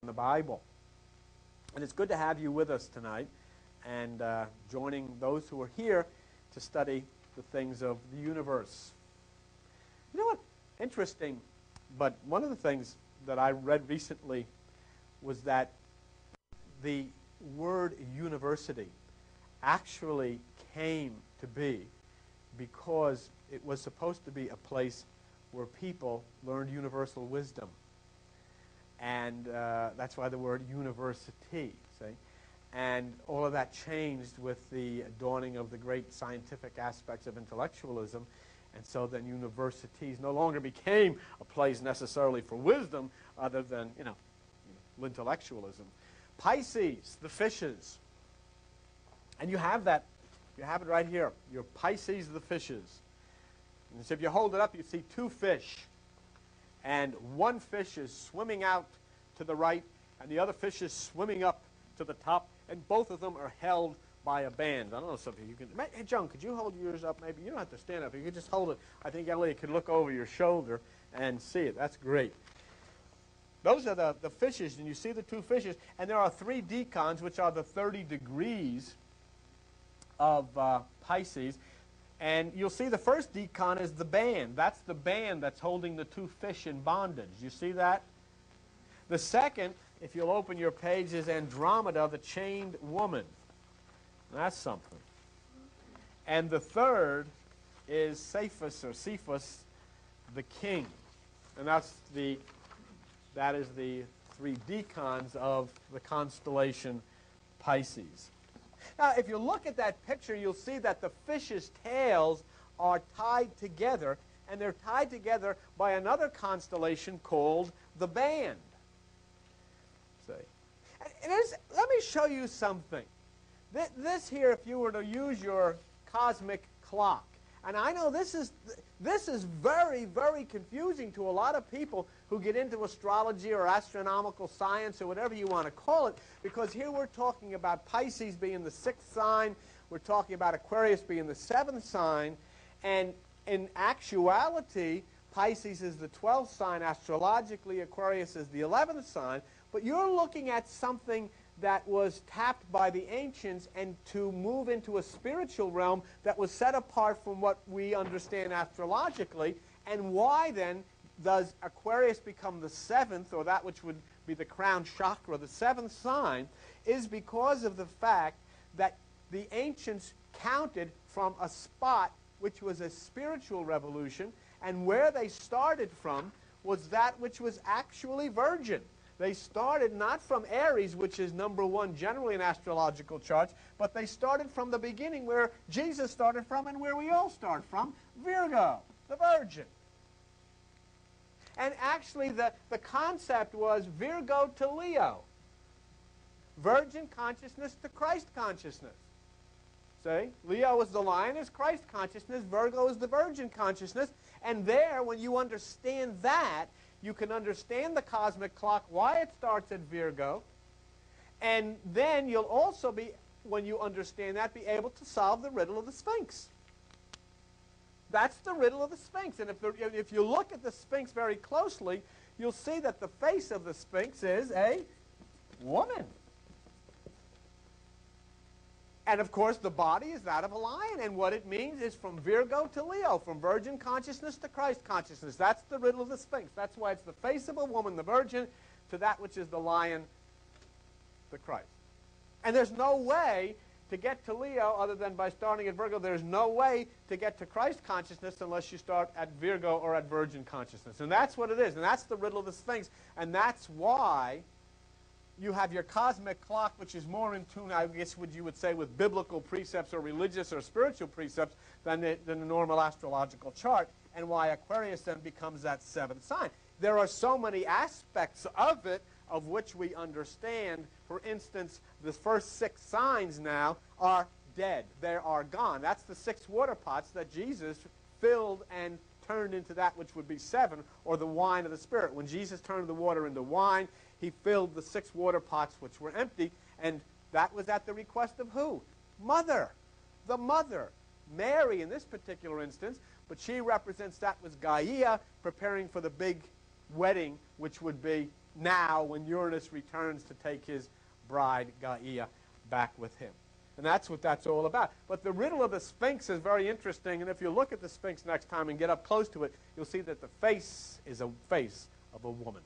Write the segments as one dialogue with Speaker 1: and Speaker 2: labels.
Speaker 1: the Bible. And it's good to have you with us tonight and joining those who are here to study the things of the universe. You know what? Interesting, but one of the things that I read recently was that the word university actually came to be because it was supposed to be a place where people learned universal wisdom. And that's why the word university, see? And all of that changed with the dawning of the great scientific aspects of intellectualism. And so then universities no longer became a place necessarily for wisdom other than, intellectualism. Pisces, the fishes. And you have that. You have it right here. Your Pisces, the fishes. And so if you hold it up, you see two fish. And one fish is swimming out to the right, and the other fish is swimming up to the top, and both of them are held by a band. I don't know if you can... Hey, John, could you hold yours up maybe? You don't have to stand up. You could just hold it. I think Elliot could look over your shoulder and see it. That's great. Those are the fishes, and you see the two fishes, and there are three decans, which are the 30 degrees of Pisces. And you'll see the first decan is the band. That's the band that's holding the two fish in bondage. You see that? The second, if you'll open your page, is Andromeda, the chained woman. That's something. And the third is Cephas, the king. And that is the three decans of the constellation Pisces. Now, if you look at that picture, you'll see that the fish's tails are tied together, and they're tied together by another constellation called the band. See? And let me show you something. This here, if you were to use your cosmic clock, and I know this is very, very confusing to a lot of people who get into astrology or astronomical science or whatever you want to call it, because here we're talking about Pisces being the 6th sign, we're talking about Aquarius being the 7th sign, and in actuality, Pisces is the 12th sign astrologically, Aquarius is the 11th sign, but you're looking at something that was tapped by the ancients and to move into a spiritual realm that was set apart from what we understand astrologically. And why then does Aquarius become the 7th, or that which would be the crown chakra, the 7th sign, is because of the fact that the ancients counted from a spot which was a spiritual revolution, and where they started from was that which was actually virgin. They started not from Aries, which is number 1 generally in astrological charts, but they started from the beginning where Jesus started from and where we all start from, Virgo, the Virgin. And actually the concept was Virgo to Leo. Virgin consciousness to Christ consciousness. See? Leo is the lion, is Christ consciousness. Virgo is the virgin consciousness. And there, when you understand that, you can understand the cosmic clock, why it starts at Virgo, and then you'll also be, when you understand that, be able to solve the riddle of the Sphinx. That's the riddle of the Sphinx. And if you look at the Sphinx very closely, you'll see that the face of the Sphinx is a woman. And of course, the body is that of a lion. And what it means is from Virgo to Leo, from virgin consciousness to Christ consciousness. That's the riddle of the Sphinx. That's why it's the face of a woman, the virgin, to that which is the lion, the Christ. And there's no way to get to Leo other than by starting at Virgo. There's no way to get to Christ consciousness unless you start at Virgo or at virgin consciousness. And that's what it is. And that's the riddle of the Sphinx. And that's why you have your cosmic clock, which is more in tune, I guess, what you would say, with biblical precepts or religious or spiritual precepts than the normal astrological chart, and why Aquarius then becomes that 7th sign. There are so many aspects of it of which we understand. For instance, the first 6 signs now are dead. They are gone. That's the 6 water pots that Jesus filled and turned into that which would be 7, or the wine of the Spirit. When Jesus turned the water into wine, he filled the 6 water pots which were empty, and that was at the request of who? Mother. The mother. Mary in this particular instance, but she represents that was Gaia, preparing for the big wedding, which would be now when Uranus returns to take his bride, Gaia, back with him. And that's what that's all about. But the riddle of the Sphinx is very interesting, and if you look at the Sphinx next time and get up close to it, you'll see that the face is a face of a woman.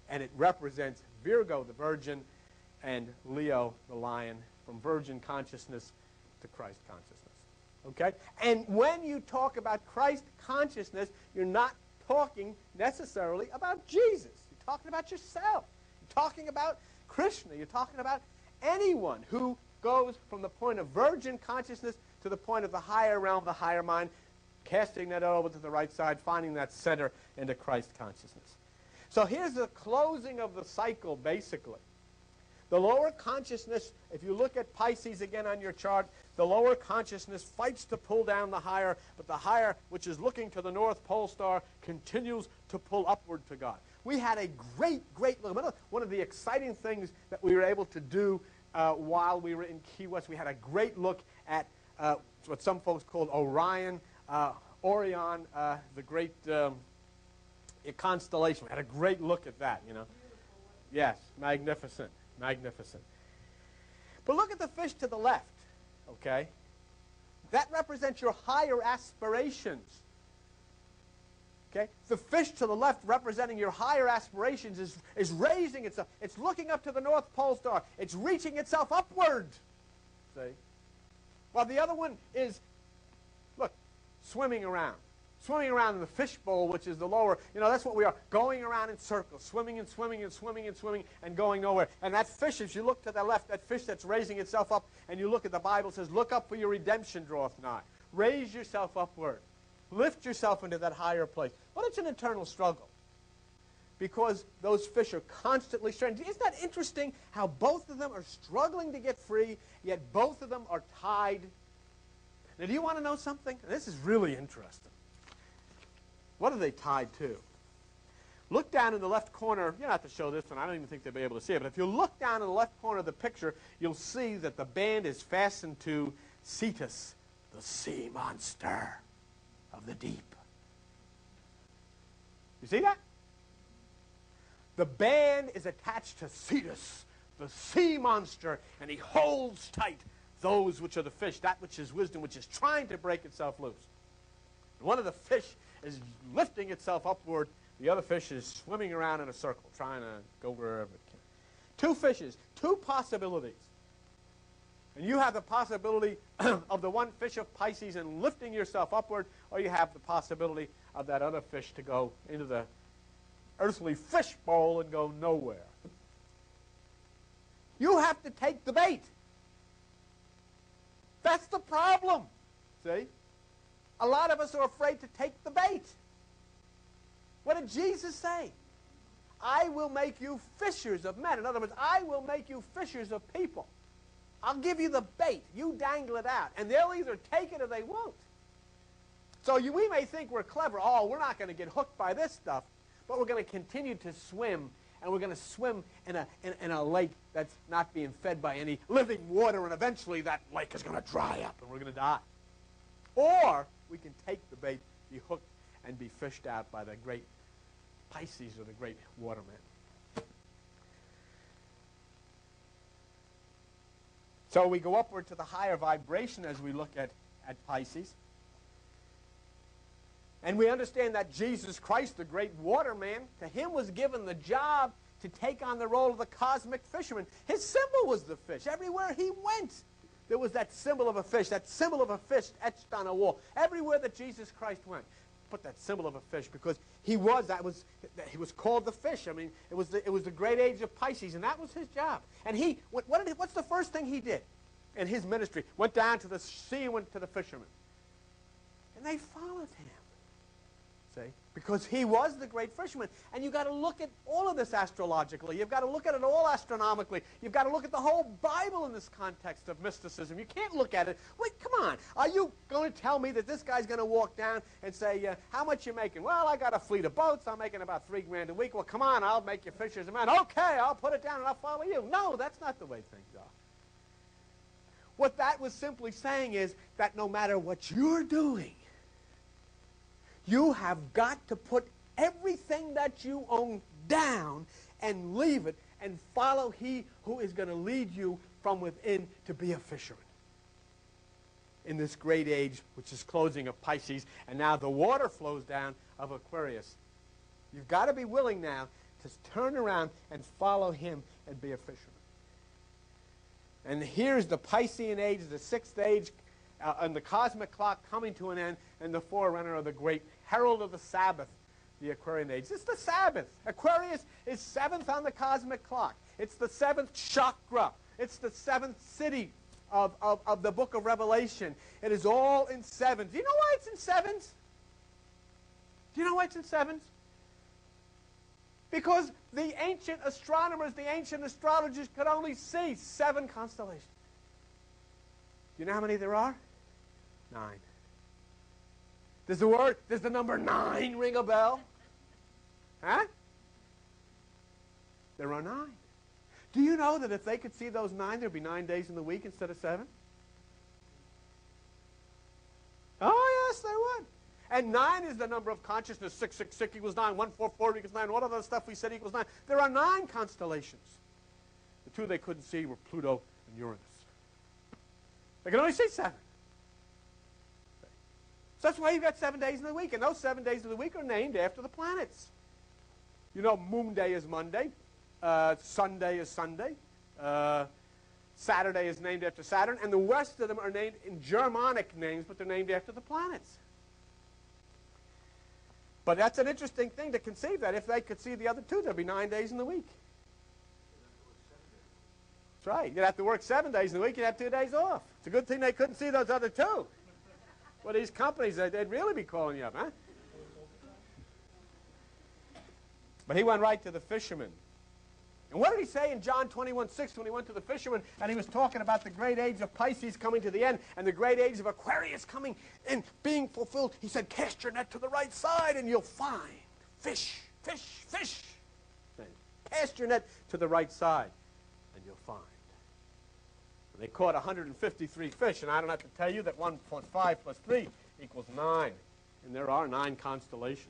Speaker 1: And it represents Virgo, the virgin, and Leo, the lion, from virgin consciousness to Christ consciousness. Okay? And when you talk about Christ consciousness, you're not talking necessarily about Jesus. You're talking about yourself. You're talking about Krishna. You're talking about anyone who goes from the point of virgin consciousness to the point of the higher realm, the higher mind, casting that over to the right side, finding that center into Christ consciousness. So here's the closing of the cycle, basically. The lower consciousness, if you look at Pisces again on your chart, the lower consciousness fights to pull down the higher, but the higher, which is looking to the North Pole Star, continues to pull upward to God. We had a great look. One of the exciting things that we were able to do while we were in Key West, we had a great look at what some folks called Orion, the great constellation. We had a great look at that, you know. Yes, magnificent, magnificent. But look at the fish to the left, okay? That represents your higher aspirations. Okay? The fish to the left, representing your higher aspirations, is raising itself. It's looking up to the North Pole Star. It's reaching itself upward. See? While the other one is, look, swimming around. Swimming around in the fishbowl, which is the lower. You know, that's what we are. Going around in circles. Swimming and swimming and swimming and swimming and going nowhere. And that fish, if you look to the left, that fish that's raising itself up, and you look at the Bible, it says, look up for your redemption draweth nigh. Raise yourself upward. Lift yourself into that higher place. But it's an eternal struggle because those fish are constantly straining. Isn't that interesting how both of them are struggling to get free, yet both of them are tied? Now, do you want to know something? This is really interesting. What are they tied to? Look down in the left corner. You don't have to show this one. I don't even think they'll be able to see it. But if you look down in the left corner of the picture, you'll see that the band is fastened to Cetus, the sea monster of the deep. You see that? The band is attached to Cetus, the sea monster, and he holds tight those which are the fish, that which is wisdom, which is trying to break itself loose. One of the fish is lifting itself upward. The other fish is swimming around in a circle, trying to go wherever it can. Two fishes, two possibilities. And you have the possibility of the one fish of Pisces and lifting yourself upward, or you have the possibility of that other fish to go into the earthly fish bowl and go nowhere. You have to take the bait. That's the problem. See? A lot of us are afraid to take the bait. What did Jesus say? I will make you fishers of men. In other words, I will make you fishers of people. I'll give you the bait. You dangle it out. And they'll either take it or they won't. So we may think we're clever. Oh, we're not going to get hooked by this stuff. But we're going to continue to swim. And we're going to swim in a lake that's not being fed by any living water. And eventually that lake is going to dry up and we're going to die. Or we can take the bait, be hooked, and be fished out by the great Pisces or the great waterman. So we go upward to the higher vibration as we look at Pisces. And we understand that Jesus Christ, the great waterman, to him was given the job to take on the role of the cosmic fisherman. His symbol was the fish. Everywhere he went, there was that symbol of a fish etched on a wall. Everywhere that Jesus Christ went, put that symbol of a fish because he was called the fish. I mean, it was the great age of Pisces, and that was his job. And what's the first thing he did in his ministry? Went down to the sea and went to the fishermen. And they followed him. See? Because he was the great fisherman. And you've got to look at all of this astrologically. You've got to look at it all astronomically. You've got to look at the whole Bible in this context of mysticism. You can't look at it. Wait, come on. Are you going to tell me that this guy's going to walk down and say, how much you making? Well, I got a fleet of boats. I'm making about $3 grand a week. Well, come on. I'll make you fishers of men. Okay, I'll put it down and I'll follow you. No, that's not the way things are. What that was simply saying is that no matter what you're doing, you have got to put everything that you own down and leave it and follow he who is going to lead you from within to be a fisherman. In this great age, which is closing of Pisces, and now the water flows down of Aquarius. You've got to be willing now to turn around and follow him and be a fisherman. And here's the Piscean age, the sixth age, and the cosmic clock coming to an end, and the forerunner of the great herald of the Sabbath, the Aquarian age. It's the Sabbath. Aquarius is seventh on the cosmic clock. It's the seventh chakra. It's the seventh city of the book of Revelation. It is all in sevens. Do you know why it's in sevens? Do you know why it's in sevens? Because the ancient astronomers, the ancient astrologers could only see 7 constellations. Do you know how many there are? 9. Does the number 9 ring a bell? Huh? There are 9. Do you know that if they could see those 9, there'd be 9 days in the week instead of 7? Oh, yes, there would. And 9 is the number of consciousness. 666 equals 9. 144 equals 9. What other stuff we said equals 9? There are 9 constellations. The 2 they couldn't see were Pluto and Uranus. They could only see 7. So that's why you've got 7 days in the week. And those 7 days of the week are named after the planets. You know, Moon Day is Monday. Sunday is Sunday. Saturday is named after Saturn. And the rest of them are named in Germanic names, but they're named after the planets. But that's an interesting thing to conceive, that if they could see the other 2, there'd be 9 days in the week. That's right. You'd have to work 7 days in the week. You'd have 2 days off. It's a good thing they couldn't see those other 2. Well, these companies, they'd really be calling you up, huh? But he went right to the fishermen. And what did he say in John 21:6 when he went to the fishermen and he was talking about the great age of Pisces coming to the end and the great age of Aquarius coming and being fulfilled? He said, cast your net to the right side and you'll find fish, fish, fish. Cast your net to the right side and you'll find. And they caught 153 fish, and I don't have to tell you that 1 plus 5 plus 3 equals 9. And there are 9 constellations.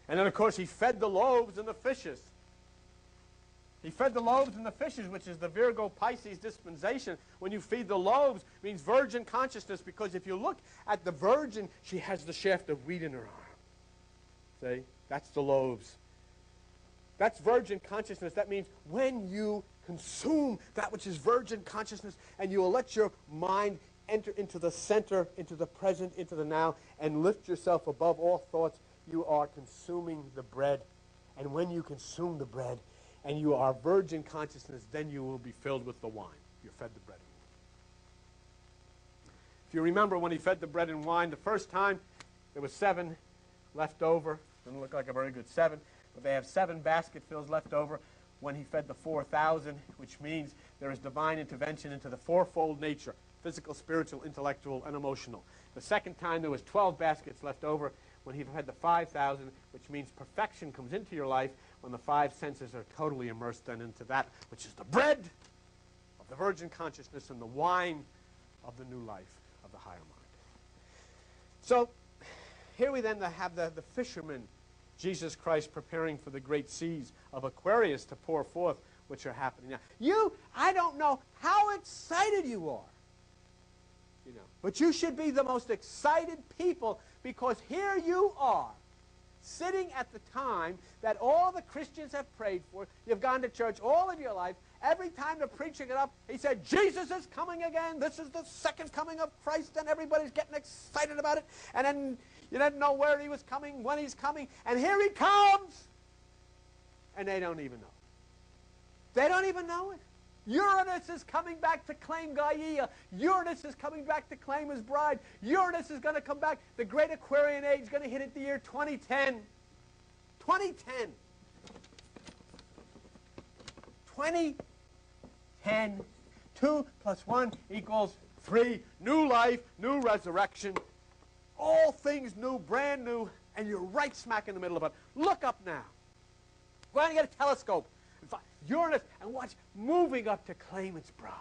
Speaker 1: And then, of course, he fed the loaves and the fishes. He fed the loaves and the fishes, which is the Virgo Pisces dispensation. When you feed the loaves, it means virgin consciousness, because if you look at the virgin, she has the shaft of wheat in her arm. See? That's the loaves. That's virgin consciousness. That means when you consume that which is virgin consciousness and you will let your mind enter into the center, into the present, into the now, and lift yourself above all thoughts, you are consuming the bread. And when you consume the bread and you are virgin consciousness, then you will be filled with the wine. You're fed the bread and wine. If you remember when he fed the bread and wine the first time, there was 7 left over. Doesn't look like a very good 7, but they have 7 basketfuls left over when he fed the 4,000, which means there is divine intervention into the fourfold nature: physical, spiritual, intellectual, and emotional. The second time there was 12 baskets left over when he fed the 5,000, which means perfection comes into your life when the 5 senses are totally immersed then into that which is the bread of the virgin consciousness and the wine of the new life of the higher mind. So here we then have the fisherman, Jesus Christ, preparing for the great seas of Aquarius to pour forth, which are happening now. I don't know how excited you are, but you should be the most excited people, because here you are, sitting at the time that all the Christians have prayed for. You've gone to church all of your life. Every time the preacher got up, he said, Jesus is coming again. This is the second coming of Christ, and everybody's getting excited about it. And then you didn't know where he was coming, when he's coming, and here he comes. And they don't even know. They don't even know it. Uranus is coming back to claim Gaia. Uranus is coming back to claim his bride. Uranus is going to come back. The great Aquarian age is going to hit at the year 2010. 2010. 2010. 2 plus 1 equals 3. New life, new resurrection. All things new, brand new, and you're right smack in the middle of it. Look up now. Go out and get a telescope. Uranus, and watch, moving up to claim its bride.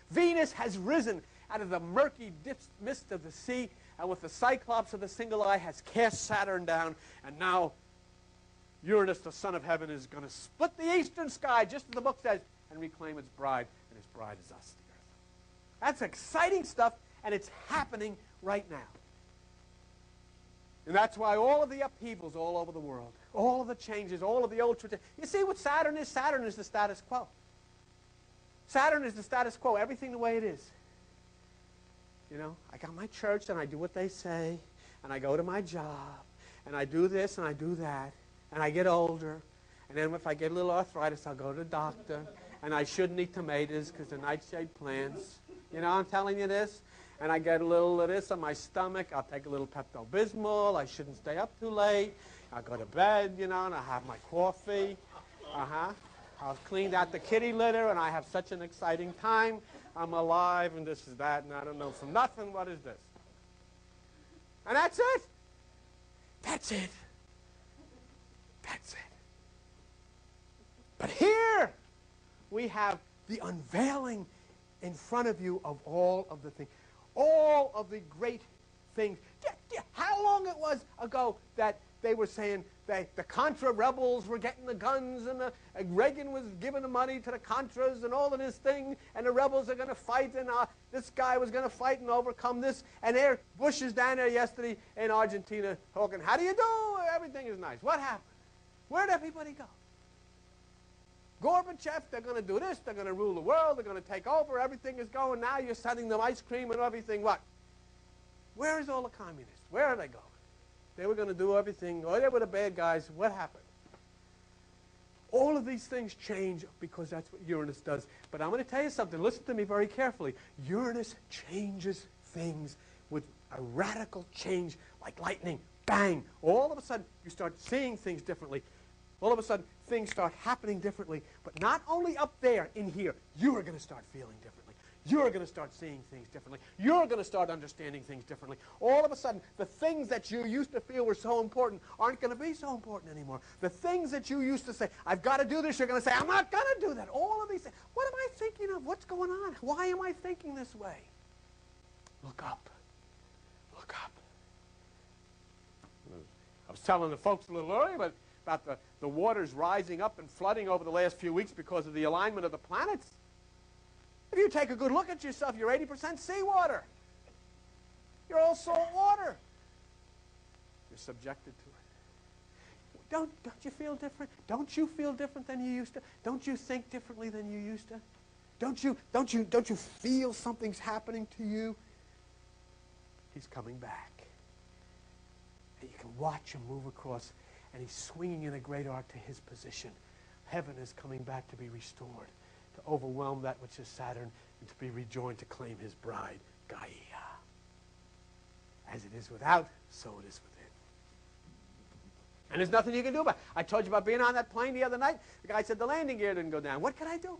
Speaker 1: Venus has risen out of the murky mist of the sea, and with the Cyclops of the single eye has cast Saturn down, and now Uranus, the son of heaven, is going to split the eastern sky, just as the book says, and reclaim its bride, and his bride is us, the earth. That's exciting stuff, and it's happening right now. And that's why all of the upheavals all over the world, all of the changes, all of the old traditions. You see what Saturn is? Saturn is the status quo. Saturn is the status quo, everything the way it is. You know, I got my church, and I do what they say, and I go to my job, and I do this, and I do that, and I get older, and then if I get a little arthritis, I'll go to the doctor, and I shouldn't eat tomatoes because they're nightshade plants. You know, I'm telling you this. And I get a little of this on my stomach. I'll take a little Pepto-Bismol. I shouldn't stay up too late. I'll go to bed, you know, and I'll have my coffee. I've cleaned out the kitty litter, and I have such an exciting time. I'm alive, and this is that, and I don't know from nothing. What is this? And that's it. That's it. That's it. But here we have the unveiling in front of you of all of the things. All of the great things. How long it was ago that they were saying that the Contra rebels were getting the guns, and Reagan was giving the money to the Contras and all of this thing, and the rebels are going to fight, and this guy was going to fight and overcome this. And there, Bush is down there yesterday in Argentina talking, how do you do? Everything is nice. What happened? Where'd everybody go? Gorbachev, they're going to do this, they're going to rule the world, they're going to take over, everything is going, now you're sending them ice cream and everything, what? Where is all the communists? Where are they going? They were going to do everything, oh, they were the bad guys, what happened? All of these things change because that's what Uranus does. But I'm going to tell you something, listen to me very carefully. Uranus changes things with a radical change like lightning, bang. All of a sudden, you start seeing things differently. All of a sudden, things start happening differently. But not only up there, in here, you are going to start feeling differently. You're going to start seeing things differently. You're going to start understanding things differently. All of a sudden, the things that you used to feel were so important aren't going to be so important anymore. The things that you used to say, I've got to do this, you're going to say, I'm not going to do that. All of these things. What am I thinking of? What's going on? Why am I thinking this way? Look up. Look up. I was telling the folks a little earlier, but about the waters rising up and flooding over the last few weeks because of the alignment of the planets. If you take a good look at yourself, you're 80% seawater. You're all salt water. You're subjected to it. Don't you feel different? Don't you feel different than you used to? Don't you think differently than you used to? Don't you feel something's happening to you? He's coming back. And you can watch him move across. And he's swinging in a great arc to his position. Heaven is coming back to be restored, to overwhelm that which is Saturn, and to be rejoined to claim his bride, Gaia. As it is without, so it is within. And there's nothing you can do about it. I told you about being on that plane the other night. The guy said the landing gear didn't go down. What could I do?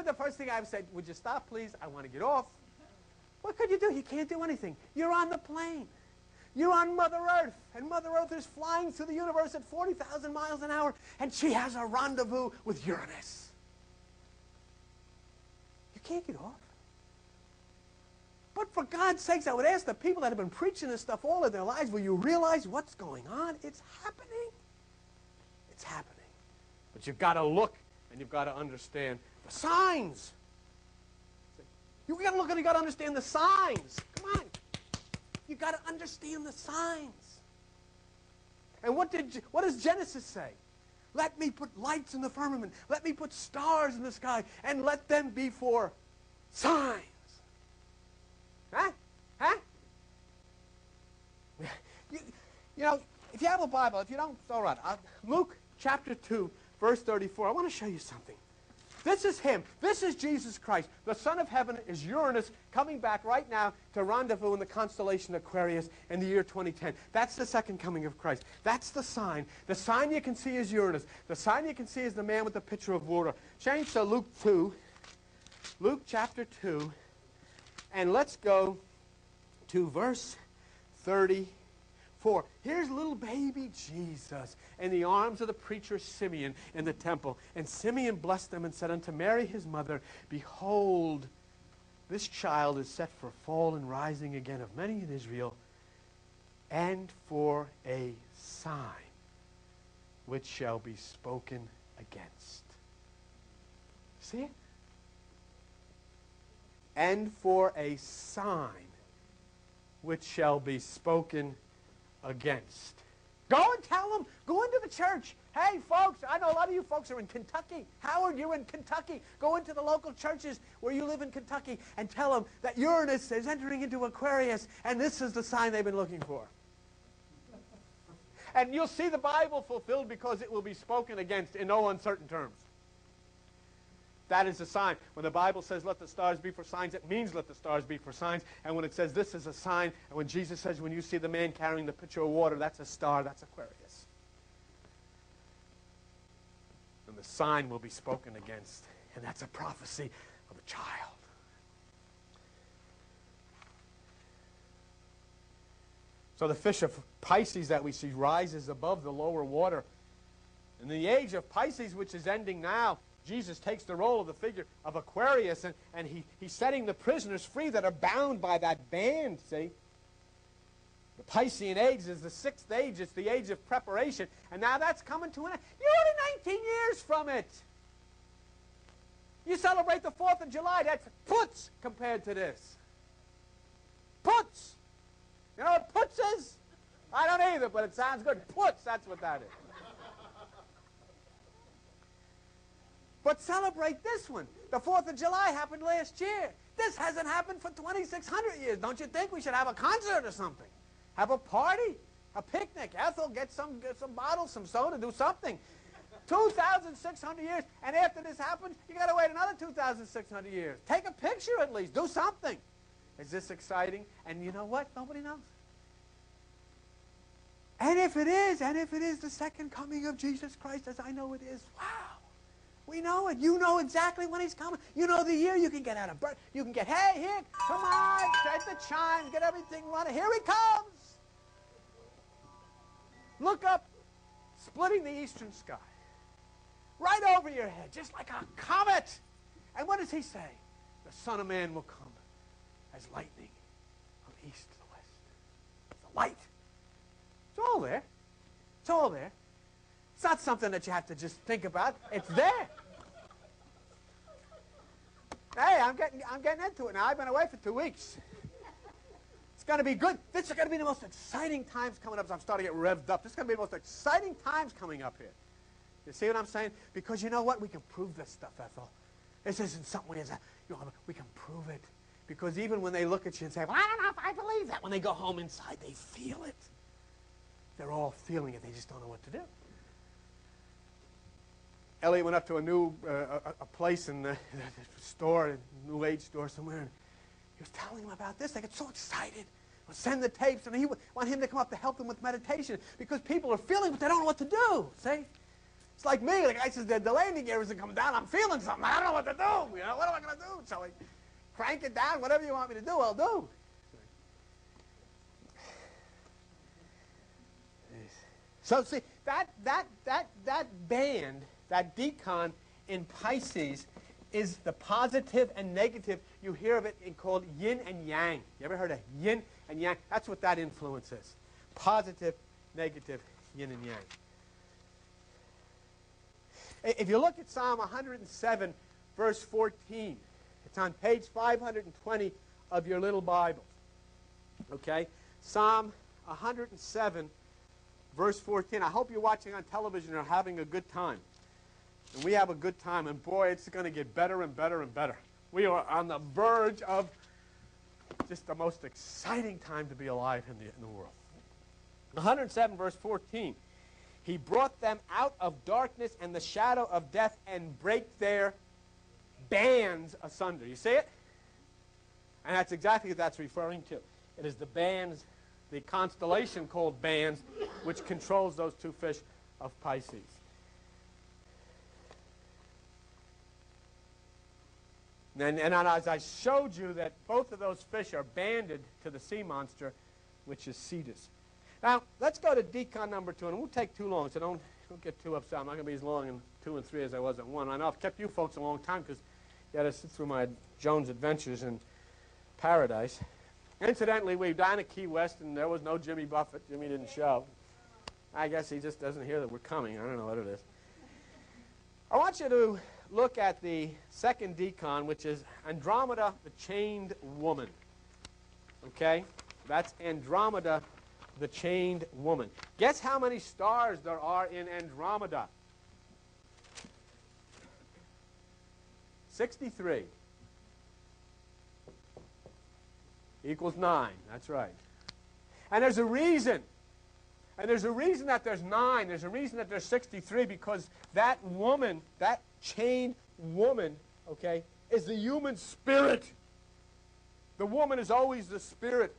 Speaker 1: The first thing I said, would you stop, please? I want to get off. What could you do? You can't do anything. You're on the plane. You're on Mother Earth, and Mother Earth is flying through the universe at 40,000 miles an hour, and she has a rendezvous with Uranus. You can't get off. But for God's sakes, I would ask the people that have been preaching this stuff all of their lives, will you realize what's going on? It's happening. It's happening. But you've got to look, and you've got to understand the signs. You've got to look and you've got to understand the signs. Come on. You've got to understand the signs. And what does Genesis say? Let me put lights in the firmament. Let me put stars in the sky. And let them be for signs. Huh? Huh? You know, if you have a Bible, if you don't, it's all right. Luke chapter 2, verse 34. I want to show you something. This is him. This is Jesus Christ. The Son of Heaven is Uranus coming back right now to rendezvous in the constellation Aquarius in the year 2010. That's the second coming of Christ. That's the sign. The sign you can see is Uranus. The sign you can see is the man with the pitcher of water. Change to Luke 2. Luke chapter 2. And let's go to verse 34. Here's little baby Jesus in the arms of the preacher Simeon in the temple. And Simeon blessed them and said unto Mary his mother, Behold, this child is set for fall and rising again of many in Israel, and for a sign which shall be spoken against. See it? And for a sign which shall be spoken against. Go and tell them. Go into the church. Hey, folks, I know a lot of you folks are in Kentucky. Howard, you're in Kentucky. Go into the local churches where you live in Kentucky and tell them that Uranus is entering into Aquarius, and this is the sign they've been looking for. And you'll see the Bible fulfilled because it will be spoken against in no uncertain terms. That is a sign. When the Bible says, let the stars be for signs, it means let the stars be for signs. And when it says this is a sign, and when Jesus says, when you see the man carrying the pitcher of water, that's a star, that's Aquarius. And the sign will be spoken against. And that's a prophecy of a child. So the fish of Pisces that we see rises above the lower water. In the age of Pisces, which is ending now, Jesus takes the role of the figure of Aquarius, and he's setting the prisoners free that are bound by that band, see? The Piscean age is the sixth age. It's the age of preparation. And now that's coming to an end. You're only 19 years from it. You celebrate the 4th of July. That's putz compared to this. Putz. You know what putz is? I don't either, but it sounds good. Putz, that's what that is. But celebrate this one. The 4th of July happened last year. This hasn't happened for 2,600 years. Don't you think we should have a concert or something? Have a party, a picnic. Ethel, get some bottles, some soda, do something. 2,600 years, and after this happens, you got to wait another 2,600 years. Take a picture at least. Do something. Is this exciting? And you know what? Nobody knows. And if it is the second coming of Jesus Christ, as I know it is, wow. We know it. You know exactly when he's coming. You know the year. You can get out of birth. You can get, hey, here, come on, set the chimes, get everything running. Here he comes. Look up, splitting the eastern sky. Right over your head, just like a comet. And what does he say? The Son of Man will come as lightning from east to the west. It's a light. It's all there. It's all there. It's not something that you have to just think about. It's there. Hey, I'm getting into it now. I've been away for 2 weeks. It's going to be good. This is going to be the most exciting times coming up as I'm starting to get revved up. This is going to be the most exciting times coming up here. You see what I'm saying? Because you know what? We can prove this stuff, Ethel. This isn't something we can prove it. Because even when they look at you and say, well, I don't know if I believe that, when they go home inside, they feel it. They're all feeling it. They just don't know what to do. Elliot went up to a new a place in the store, a New Age store somewhere, and he was telling them about this. They get so excited. We'll send the tapes, and he would want him to come up to help them with meditation because people are feeling, but they don't know what to do. See? It's like me. The guy says the landing gear isn't coming down. I'm feeling something. I don't know what to do. You know, what am I going to do? So I crank it down. Whatever you want me to do, I'll do. So see, that band, that decon in Pisces is the positive and negative. You hear of it called yin and yang. You ever heard of yin and yang? That's what that influence is. Positive, negative, yin and yang. If you look at Psalm 107, verse 14, it's on page 520 of your little Bible. Okay? Psalm 107, verse 14. I hope you're watching on television or having a good time. And we have a good time, and boy, it's going to get better and better and better. We are on the verge of just the most exciting time to be alive in the world. 107, verse 14. He brought them out of darkness and the shadow of death and break their bands asunder. You see it? And that's exactly what that's referring to. It is the bands, the constellation called bands, which controls those two fish of Pisces. And as I showed you that both of those fish are banded to the sea monster, which is Cetus. Now, let's go to decon number 2, and it won't take too long, so don't get too upset. I'm not going to be as long in 2 and 3 as I was at 1. I know I've kept you folks a long time because you had to sit through my Jones adventures, and Paradise. Incidentally, we dined at Key West, and there was no Jimmy Buffett. Jimmy didn't show. I guess he just doesn't hear that we're coming. I don't know what it is. I want you to look at the second decon, which is Andromeda, the chained woman. Okay? That's Andromeda, the chained woman. Guess how many stars there are in Andromeda? 63. Equals 9. That's right. And there's a reason. And there's a reason that there's 9. There's a reason that there's 63, because that woman, that chained woman, okay, is the human spirit. The woman is always the spirit.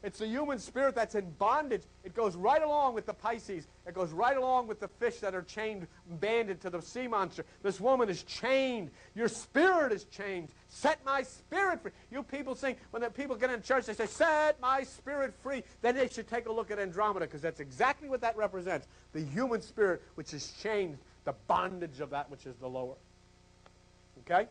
Speaker 1: It's the human spirit that's in bondage. It goes right along with the Pisces. It goes right along with the fish that are chained, banded to the sea monster. This woman is chained. Your spirit is chained. Set my spirit free. You people sing, when the people get in church, they say, set my spirit free. Then they should take a look at Andromeda, because that's exactly what that represents. The human spirit, which is chained, the bondage of that which is the lower. Okay?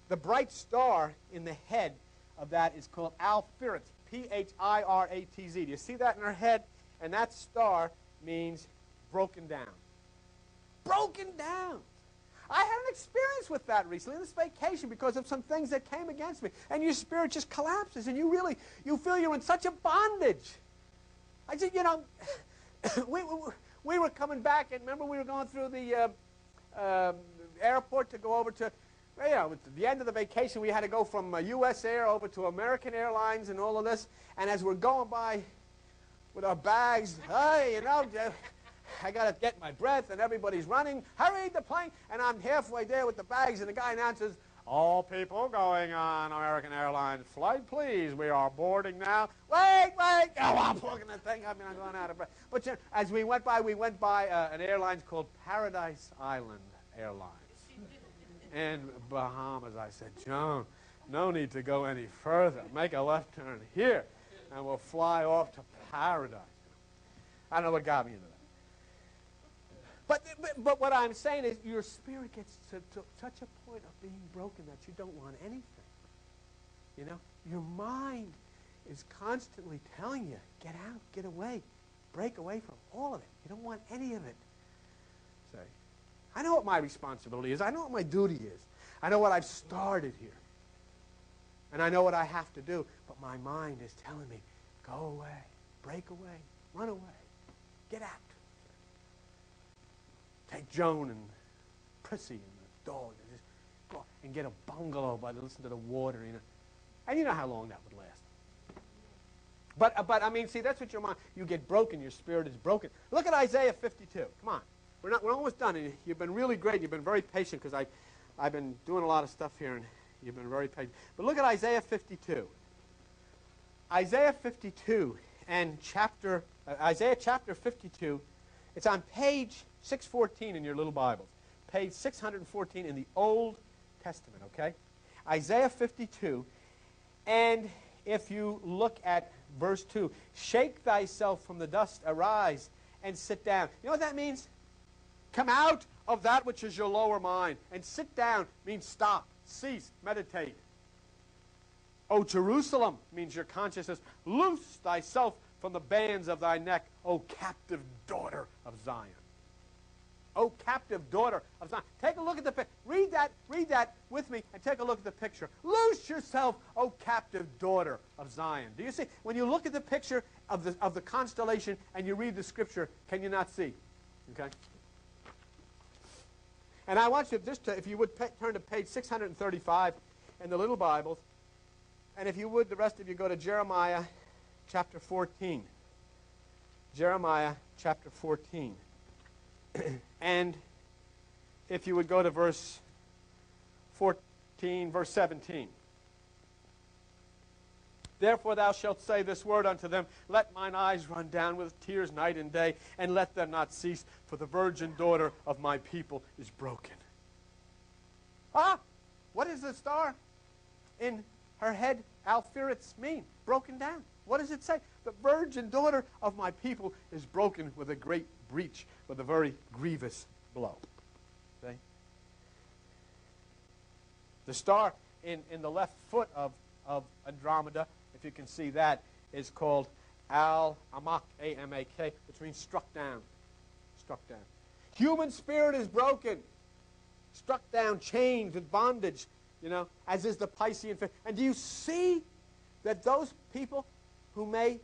Speaker 1: The bright star in the head of that is called Alphiratz, P-H-I-R-A-T-Z. Do you see that in her head? And that star means broken down. Broken down. I had an experience with that recently on this vacation because of some things that came against me. And your spirit just collapses, and you feel you're in such a bondage. I said, you know, we were coming back, and remember we were going through the airport to go over to, you know, at the end of the vacation, we had to go from U.S. Air over to American Airlines and all of this. And as we're going by with our bags, hey, you know, I got to get my breath, and everybody's running. Hurry, the plane. And I'm halfway there with the bags, and the guy announces, all people going on American Airlines flight, please. We are boarding now. Wait. Oh, I'm plugging the thing up, and I'm going out of breath. But you know, as we went by an airline called Paradise Island Airlines. In Bahamas. I said, Joan, no need to go any further. Make a left turn here, and we'll fly off to paradise. I don't know what got me into that. But what I'm saying is your spirit gets to such a point of being broken that you don't want anything. You know? Your mind is constantly telling you, get out, get away, break away from all of it. You don't want any of it. Say, I know what my responsibility is. I know what my duty is. I know what I've started here. And I know what I have to do. But my mind is telling me, go away, break away, run away, get out. Take Joan and Prissy and the dog and just go and get a bungalow by the listen to the water, you know. And you know how long that would last. But I mean, see, that's what your mind, you get broken, your spirit is broken. Look at Isaiah 52. Come on. We're almost done, and you've been really great. You've been very patient, because I've been doing a lot of stuff here, and you've been very patient. But look at Isaiah 52. Isaiah 52 and Isaiah chapter 52. It's on page 614 in your little Bibles. Page 614 in the Old Testament, okay? Isaiah 52. And if you look at verse 2, shake thyself from the dust, arise, and sit down. You know what that means? Come out of that which is your lower mind. And sit down means stop, cease, meditate. O Jerusalem means your consciousness. Loose thyself from the bands of thy neck, O captive daughter of Zion. O captive daughter of Zion. Take a look at the picture. Read that with me, and take a look at the picture. Loose yourself, O captive daughter of Zion. Do you see? When you look at the picture of the constellation and you read the scripture, can you not see? Okay? And I want you just to, if you would turn to page 635 in the little Bibles, and if you would, the rest of you go to Jeremiah chapter 14. Jeremiah chapter 14. And if you would go to verse 14, verse 17. Therefore thou shalt say this word unto them, let mine eyes run down with tears night and day, and let them not cease, for the virgin daughter of my people is broken. Ah! What does the star in her head, Alphiratz, mean? Broken down. What does it say? The virgin daughter of my people is broken with a great breach, with a very grievous blow. See? The star in the left foot of Andromeda, if you can see that, is called Al-Amak, A-M-A-K, which means struck down. Struck down. Human spirit is broken. Struck down, chained with bondage, as is the Piscean fish. And do you see that those people who may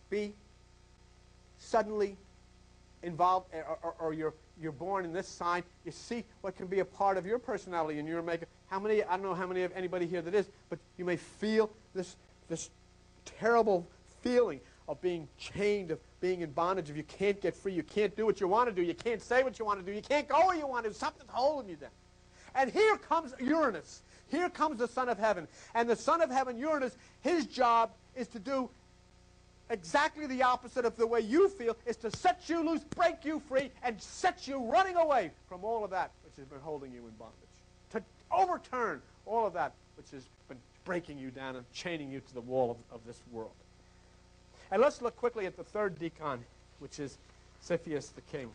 Speaker 1: be suddenly involved, or you're born in this sign, you see what can be a part of your personality and your makeup. I don't know how many of anybody here that is, but you may feel this terrible feeling of being chained, of being in bondage, of you can't get free, you can't do what you want to do, you can't say what you want to do, you can't go where you want to, something's holding you down. And here comes Uranus. Here comes the Son of Heaven. And the Son of Heaven, Uranus, his job is to do exactly the opposite of the way you feel, is to set you loose, break you free, and set you running away from all of that which has been holding you in bondage. To overturn all of that which has been breaking you down and chaining you to the wall of this world. And let's look quickly at the third deacon, which is Cepheus the king.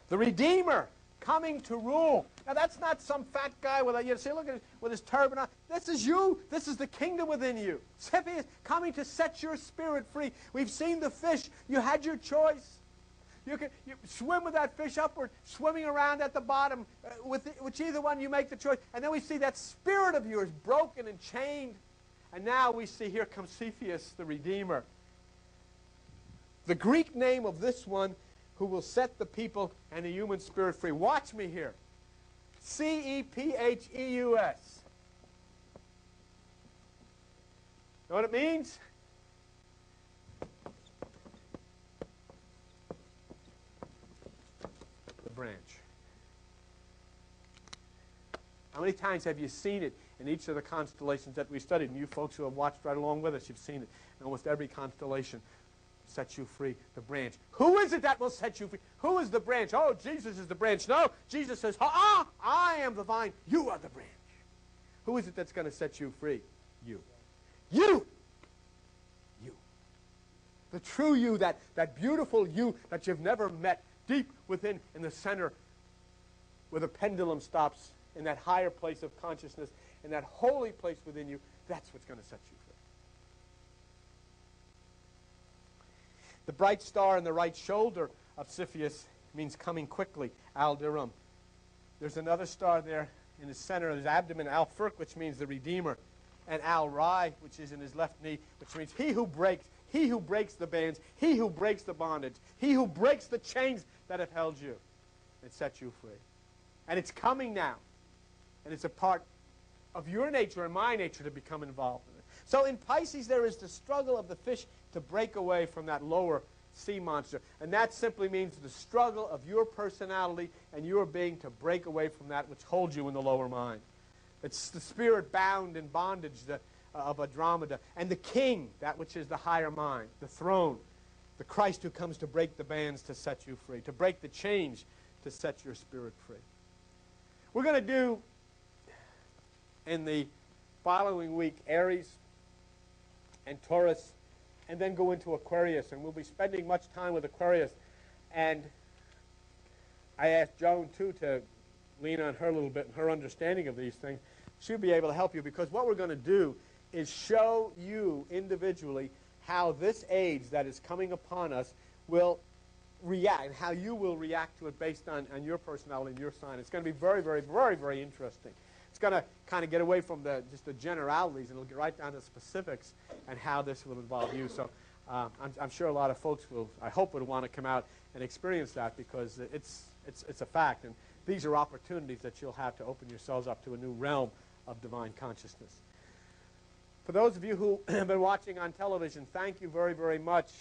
Speaker 1: The Redeemer coming to rule. Now that's not some fat guy with look at with his turban on. This is you. This is the kingdom within you. Cepheus coming to set your spirit free. We've seen the fish. You had your choice. You swim with that fish upward, swimming around at the bottom. Which either one you make the choice. And then we see that spirit of yours broken and chained. And now we see here comes Cepheus, the Redeemer. The Greek name of this one who will set the people and the human spirit free. Watch me here. C-E-P-H-E-U-S. Know what it means? The branch. How many times have you seen it in each of the constellations that we studied? And you folks who have watched right along with us, you've seen it in almost every constellation. Set you free, the branch. Who is it that will set you free? Who is the branch? Oh, Jesus is the branch. No, Jesus says, I am the vine. You are the branch. Who is it that's going to set you free? You. You. You. The true you, that beautiful you that you've never met, deep within in the center where the pendulum stops, in that higher place of consciousness, in that holy place within you, that's what's going to set you free. The bright star in the right shoulder of Cepheus means coming quickly, Al-Diram. There's another star there in the center of his abdomen, Al-Furq, which means the Redeemer, and Al-Rai, which is in his left knee, which means he who breaks the bands, he who breaks the bondage, he who breaks the chains that have held you and set you free. And it's coming now. And it's a part of your nature and my nature to become involved in it. So in Pisces, there is the struggle of the fish to break away from that lower sea monster. And that simply means the struggle of your personality and your being to break away from that which holds you in the lower mind. It's the spirit bound in bondage of Andromeda. And the king, that which is the higher mind, the throne, the Christ who comes to break the bands to set you free, to break the chains to set your spirit free. We're going to do, in the following week, Aries and Taurus, and then go into Aquarius. And we'll be spending much time with Aquarius. And I asked Joan, too, to lean on her a little bit and her understanding of these things. She'll be able to help you, because what we're going to do is show you individually how this age that is coming upon us will react, and how you will react to it based on your personality and your sign. It's going to be very, very, very, very interesting. It's going to kind of get away from just the generalities, and it'll get right down to specifics and how this will involve you. So I'm sure a lot of folks will, I hope, would want to come out and experience that, because it's a fact. And these are opportunities that you'll have to open yourselves up to a new realm of divine consciousness. For those of you who have been watching on television, thank you very, very much.